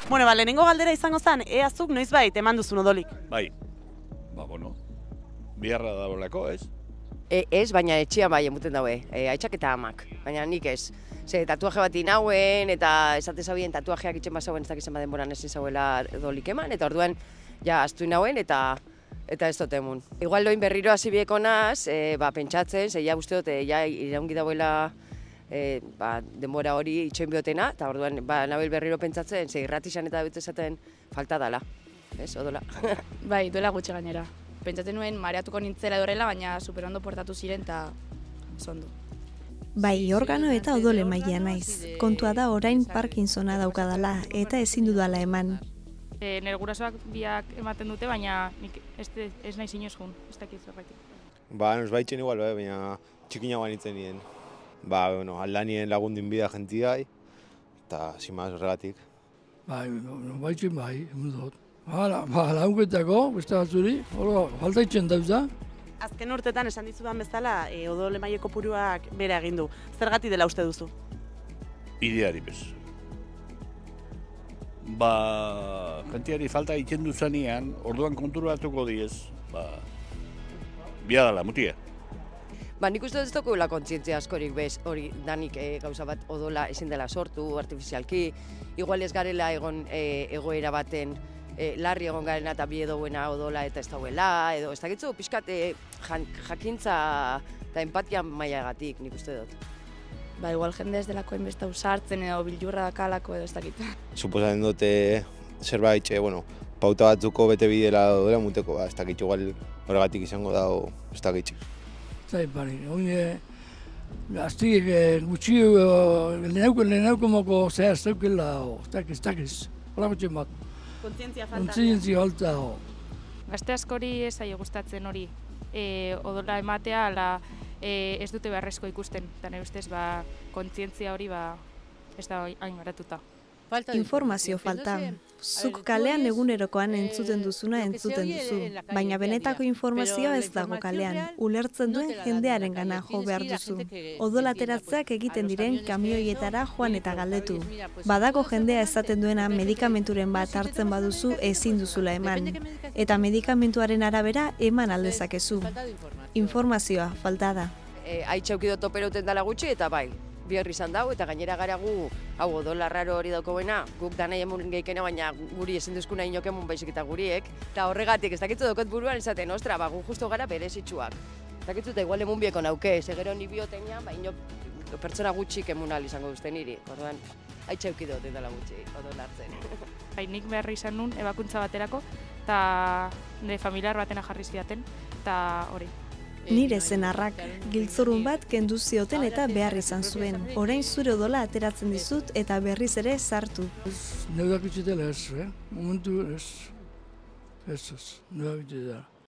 Bueno, lehenengo galdera izango zen, ea zuk noizbait eman duzun odolik. Bai, bueno, biharra dagoelako, ez? Ez, baina etxean bai emuten daue, aitzak eta amak, baina nik ez. Ze tatuaje bat inauen eta esate zabien tatuajeak itxen bazauen ez dakizen denboran ezin zauela odolik eman, eta orduan ja astu inauen eta ez dut emun. Igual loin berriro hasi bieko naz, pentsatzen, ze ja uste dut, ja iraungi dauela denbora hori itxoin biotena, eta orduan nabil berriro pentsatzen, ze irratixan eta dut esaten falta dala, ez, odola. Bai, duela gutxe gainera. Pentsatzen nuen mareatuko nintzela dorela, baina superondo portatu ziren eta zondo. Bai, organo eta odole maila naiz. Kontua da orain Parkinsona daukadala eta ezin dudala eman. Nire gurasoak biak ematen dute, baina nik ez nahi zinez jun, ez dakit zerretik. Nos baitzen igual, baina txikina banitzen nien. Aldanien lagundin bida jentiai, eta zimaz horregatik. Baitzen bai, emudot. Launketako, beste batzuri, faltaitzen dauza. Azken urtetan esan dizudan bezala, odole maila kopuruak bere egin du. Zergatik dela uste duzu? Ideari bez. Jentiari falta egiten duzanean, orduan konturatuko diez, biadala, mutia. Nik uste dut ez dukula kontzientzia askorik bez, hori danik gauza bat odola ezin dela sortu, artifizialki, igual ez garela egon egoera baten larri egon garena eta bi edoguena odola eta ez dauela, edo ez dakitzu pixkat jakintza eta empatia mailagatik, nik uste dut. Igual jende ez delako enbesta usartzen edo bildurra dakalako edo ez dakit. Suposatzen dute zerbait, pauta batzuko bete bidela dela muteko, ez dakit igual horregatik izango da, ez dakit. Zai, bari, aztik gutxi lehenauko moko zehaz zeukela, ez dakiz, holako txen bat. Kontzientzia falta. Kontzientzia falta. Gazte askori ez zaio gustatzen hori, odola ematea, ala ez dute beharrezko ikusten, eta nire ustez kontzientzia hori ez da hain garatuta. Informazio falta. Zuk kalean egunerokoan entzuten duzuna entzuten duzu, baina benetako informazioa ez dago kalean, ulertzen duen jendearen gana jo behar duzu. Odolateratzeak egiten diren kamioietara joan eta galdetu. Badago jendea esaten duena medikamenturen bat hartzen baduzu ezin duzula eman, eta medikamentuaren arabera eman aldezakezu. Informazioa falta da. Aitxaukido toperauten dala gutxi eta bai. Biherri izan dago eta gainera gara gu, odola raro hori daukoena, guk danai emun geikena, baina guri ezin duzkuna inok emun baizik eta guriek. Eta horregatik, ez dakitzu dokot buruan esaten, ostra, gu justo gara berezitsuak. Ez dakitzu eta igual emun bieko nauke, segero ni biotenean, inok pertsona gutxik emun ahal izango duzten niri. Orduan, aitxaukido dela gutxi, odola hartzen. Nik beharri izan nun ebakuntza baterako, eta nire familiar batena jarri zidaten, eta hori. Nire senarrak giltzurrun bat kendu zioten eta behar izan zuen. Orain zure odola ateratzen dizut eta berriz ere sartu. Neudak itxetela ez, momentu ez, neudak itxetela.